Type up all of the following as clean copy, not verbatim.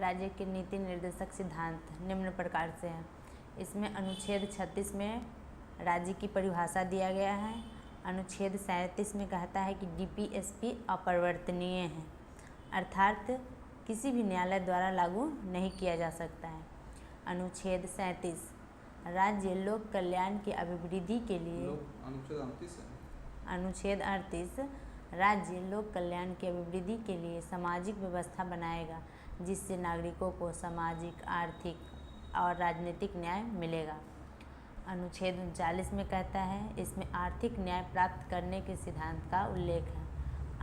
राज्य के नीति निर्देशक सिद्धांत निम्न प्रकार से हैं। इसमें अनुच्छेद 36 में राज्य की परिभाषा दिया गया है। अनुच्छेद 37 में कहता है कि डीपीएसपी अपरिवर्तनीय है, अर्थात किसी भी न्यायालय द्वारा लागू नहीं किया जा सकता है। अनुच्छेद 37 राज्य लोक कल्याण की अभिवृद्धि के लिए अनुच्छेद 38 राज्य लोक कल्याण की अभिवृद्धि के लिए सामाजिक व्यवस्था बनाएगा जिससे नागरिकों को सामाजिक, आर्थिक और राजनीतिक न्याय मिलेगा। अनुच्छेद 39 में कहता है, इसमें आर्थिक न्याय प्राप्त करने के सिद्धांत का उल्लेख है।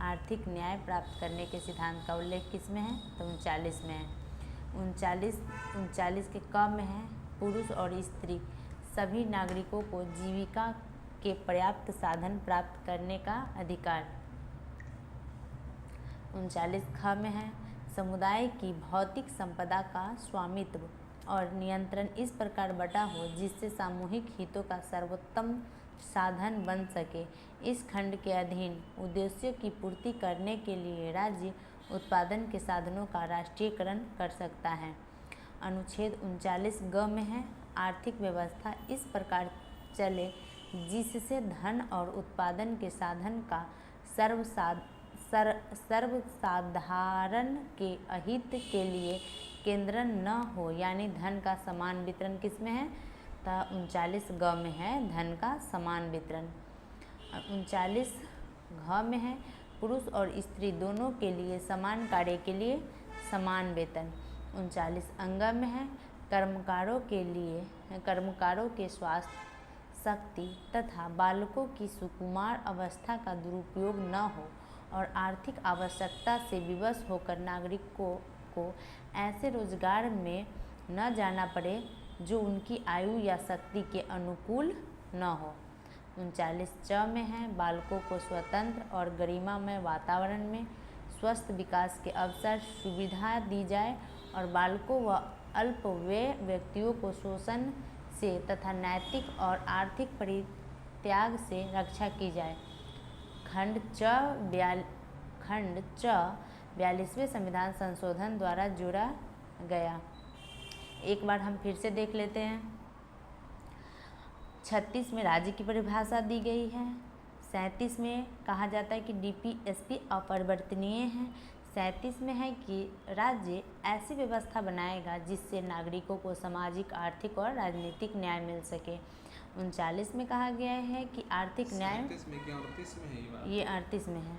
आर्थिक न्याय प्राप्त करने के सिद्धांत का उल्लेख किस में है? तो 39 में है। 39 के क में है, पुरुष और स्त्री सभी नागरिकों को जीविका के पर्याप्त साधन प्राप्त करने का अधिकार। 39 ख में है, समुदाय की भौतिक संपदा का स्वामित्व और नियंत्रण इस प्रकार बटा हो जिससे सामूहिक हितों का सर्वोत्तम साधन बन सके। इस खंड के अधीन उद्देश्यों की पूर्ति करने के लिए राज्य उत्पादन के साधनों का राष्ट्रीयकरण कर सकता है। अनुच्छेद 39 ग में है, आर्थिक व्यवस्था इस प्रकार चले जिससे धन और उत्पादन के साधन का सर्वसाधारण के अहित के लिए केंद्रण न हो, यानी धन का समान वितरण किस में है? तो 39 ग में है, धन का समान वितरण। 39 घ में है, पुरुष और स्त्री दोनों के लिए समान कार्य के लिए समान वेतन। 39 अंग में है, कर्मकारों के स्वास्थ्य, शक्ति तथा बालकों की सुकुमार अवस्था का दुरुपयोग न हो और आर्थिक आवश्यकता से विवश होकर नागरिकों को ऐसे रोजगार में न जाना पड़े जो उनकी आयु या शक्ति के अनुकूल न हो। 39 च में है, बालकों को स्वतंत्र और गरिमामय वातावरण में स्वस्थ विकास के अवसर सुविधा दी जाए और बालकों व अल्पवय व्यक्तियों को शोषण से तथा नैतिक और आर्थिक परित्याग से रक्षा की जाए। खंड च 42वें संविधान संशोधन द्वारा जोड़ा गया। एक बार हम फिर से देख लेते हैं। 36 में राज्य की परिभाषा दी गई है। 37 में कहा जाता है कि डीपीएसपी अपरिवर्तनीय है। 37 में है कि राज्य ऐसी व्यवस्था बनाएगा जिससे नागरिकों को सामाजिक, आर्थिक और राजनीतिक न्याय मिल सके। 39 में कहा गया है कि आर्थिक न्याय, 37 में क्या 38 में है ये 38 में है,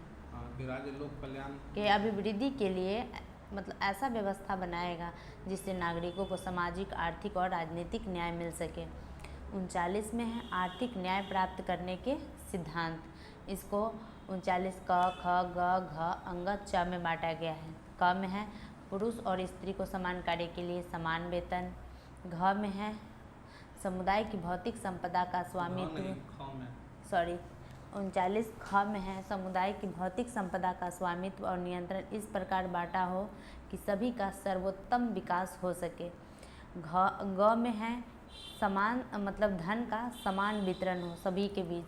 राज्य लोक कल्याण के अभिवृद्धि के लिए मतलब ऐसा व्यवस्था बनाएगा जिससे नागरिकों को सामाजिक, आर्थिक और राजनीतिक न्याय मिल सके। 39 में है आर्थिक न्याय प्राप्त करने के सिद्धांत। इसको 39 क, ख, ग, घ, अंग च में बांटा गया है। क में है, पुरुष और स्त्री को समान कार्य के लिए समान वेतन। घ में है, समुदाय की भौतिक संपदा का स्वामित्व। 39 ख में है, समुदाय की भौतिक संपदा का स्वामित्व और नियंत्रण इस प्रकार बांटा हो कि सभी का सर्वोत्तम विकास हो सके। ग में है, समान मतलब धन का समान वितरण हो सभी के बीच।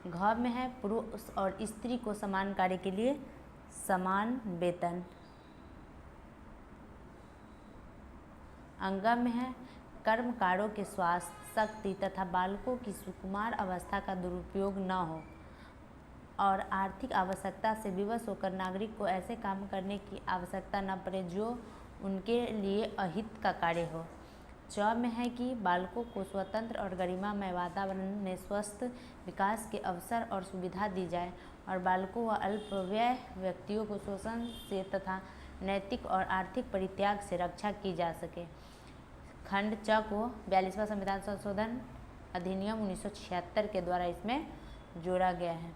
घ में है, पुरुष और स्त्री को समान कार्य के लिए समान वेतन। अंग में है, कर्मकारों के स्वास्थ्य, शक्ति तथा बालकों की सुकुमार अवस्था का दुरुपयोग न हो और आर्थिक आवश्यकता से विवश होकर नागरिक को ऐसे काम करने की आवश्यकता न पड़े जो उनके लिए अहित का कार्य हो। च में है कि बालकों को स्वतंत्र और गरिमामय वातावरण में स्वस्थ विकास के अवसर और सुविधा दी जाए और बालकों व अल्पवय व्यक्तियों को शोषण से तथा नैतिक और आर्थिक परित्याग से रक्षा की जा सके। खंड च को 42वां संविधान संशोधन अधिनियम 1976 के द्वारा इसमें जोड़ा गया है।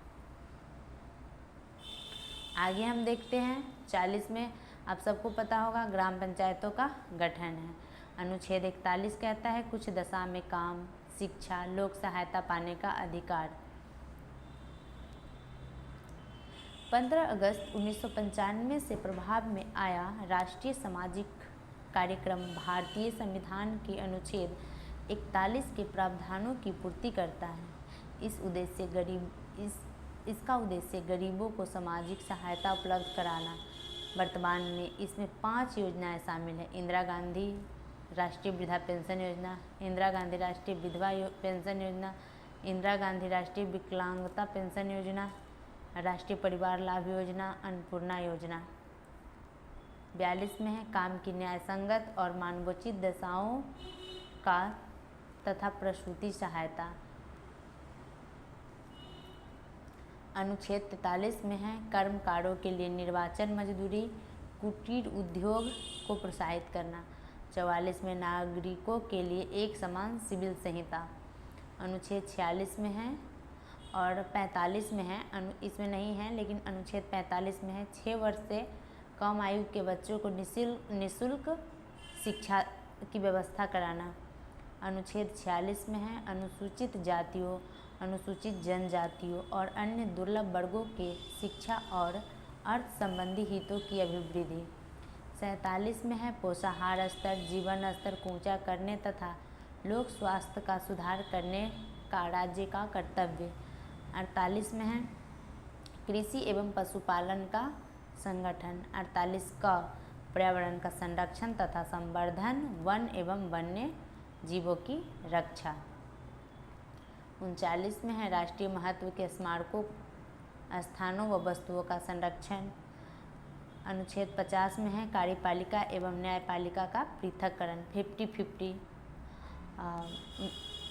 आगे हम देखते हैं 40 में, आप सबको पता होगा ग्राम पंचायतों का गठन है। अनुच्छेद 41 कहता है कुछ दशा में काम, शिक्षा, लोक सहायता पाने का अधिकार। 15 अगस्त 1995 से प्रभाव में आया राष्ट्रीय सामाजिक कार्यक्रम भारतीय संविधान के अनुच्छेद 41 के प्रावधानों की पूर्ति करता है। इसका उद्देश्य गरीबों को सामाजिक सहायता उपलब्ध कराना, वर्तमान में इसमें 5 योजनाएं शामिल हैं। इंदिरा गांधी राष्ट्रीय वृद्धा पेंशन योजना, इंदिरा गांधी राष्ट्रीय विधवा पेंशन योजना, इंदिरा गांधी राष्ट्रीय विकलांगता पेंशन योजना, राष्ट्रीय परिवार लाभ योजना, अन्नपूर्णा योजना। 42 में है काम की न्याय संगत और मानवोचित दशाओं का तथा प्रसूति सहायता। अनुच्छेद 43 में है कर्मकारों के लिए निर्वाचन मजदूरी कुटीर उद्योग को प्रोत्साहित करना। 44 में नागरिकों के लिए एक समान सिविल संहिता। अनुच्छेद 46 में है और 45 में है, इसमें नहीं है लेकिन अनुच्छेद 45 में है 6 वर्ष से कम आयु के बच्चों को निःशुल्क शिक्षा की व्यवस्था कराना। अनुच्छेद 46 में है अनुसूचित जातियों, अनुसूचित जनजातियों और अन्य दुर्लभ वर्गों के शिक्षा और अर्थ संबंधी हितों की अभिवृद्धि। 47 में है पोषाहार स्तर, जीवन स्तर को ऊंचा करने तथा लोक स्वास्थ्य का सुधार करने का राज्य का कर्तव्य। 48 में है कृषि एवं पशुपालन का संगठन। 48 का पर्यावरण का संरक्षण तथा संवर्धन, वन एवं वन्य जीवों की रक्षा। 39 में है राष्ट्रीय महत्व के स्मारकों, स्थानों व वस्तुओं का संरक्षण। अनुच्छेद 50 में है कार्यपालिका एवं न्यायपालिका का पृथक्करण 50-50।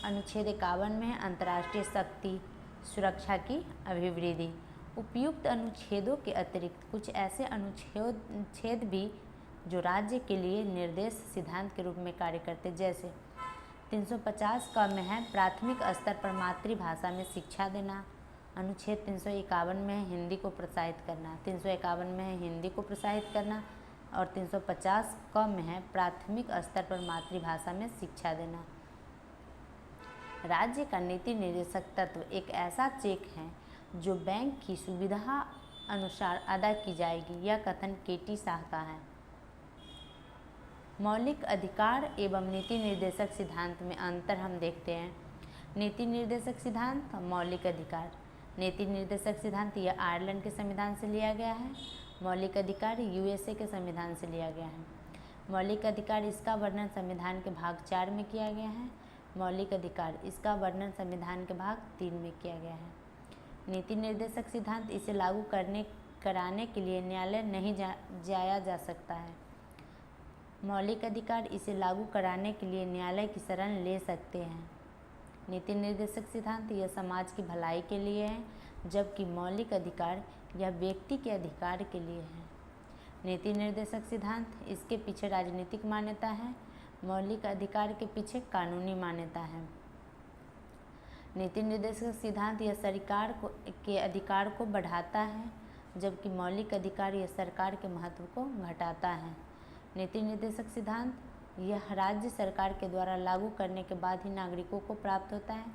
अनुच्छेद 51 में है अंतर्राष्ट्रीय शक्ति सुरक्षा की अभिवृद्धि। उपयुक्त अनुच्छेदों के अतिरिक्त कुछ ऐसे अनुच्छेद भी जो राज्य के लिए निर्देश सिद्धांत के रूप में कार्य करते, जैसे 350 का में है प्राथमिक स्तर पर मातृभाषा में शिक्षा देना। अनुच्छेद 351 में है हिंदी को प्रोत्साहित करना। 351 में है हिंदी को प्रोत्साहित करना और 350 का में है प्राथमिक स्तर पर मातृभाषा में शिक्षा देना। राज्य का नीति निर्देशक तत्व एक ऐसा चेक है जो बैंक की सुविधा अनुसार अदा की जाएगी। यह कथन केटी शाह का है। मौलिक अधिकार एवं नीति निर्देशक सिद्धांत में अंतर हम देखते हैं। नीति निर्देशक सिद्धांत, मौलिक अधिकार। नीति निर्देशक सिद्धांत यह आयरलैंड के संविधान से लिया गया है। मौलिक अधिकार यूएसए के संविधान से लिया गया है। मौलिक अधिकार इसका वर्णन संविधान के भाग 4 में किया गया है। मौलिक अधिकार इसका वर्णन संविधान के भाग 3 में किया गया है। नीति निर्देशक सिद्धांत इसे लागू कराने के लिए न्यायालय नहीं जाया जा सकता है। मौलिक अधिकार इसे लागू कराने के लिए न्यायालय की शरण ले सकते हैं। नीति निर्देशक सिद्धांत यह समाज की भलाई के लिए है, जबकि मौलिक अधिकार यह व्यक्ति के अधिकार के लिए है। नीति निर्देशक सिद्धांत इसके पीछे राजनीतिक मान्यता है, मौलिक अधिकार के पीछे कानूनी मान्यता है। नीति निर्देशक सिद्धांत यह सरकार के अधिकार को बढ़ाता है, जबकि मौलिक अधिकार यह सरकार के महत्व को घटाता है। नीति निर्देशक सिद्धांत यह राज्य सरकार के द्वारा लागू करने के बाद ही नागरिकों को प्राप्त होता है,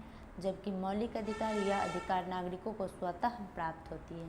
जबकि मौलिक अधिकार यह अधिकार नागरिकों को स्वतः प्राप्त होती है।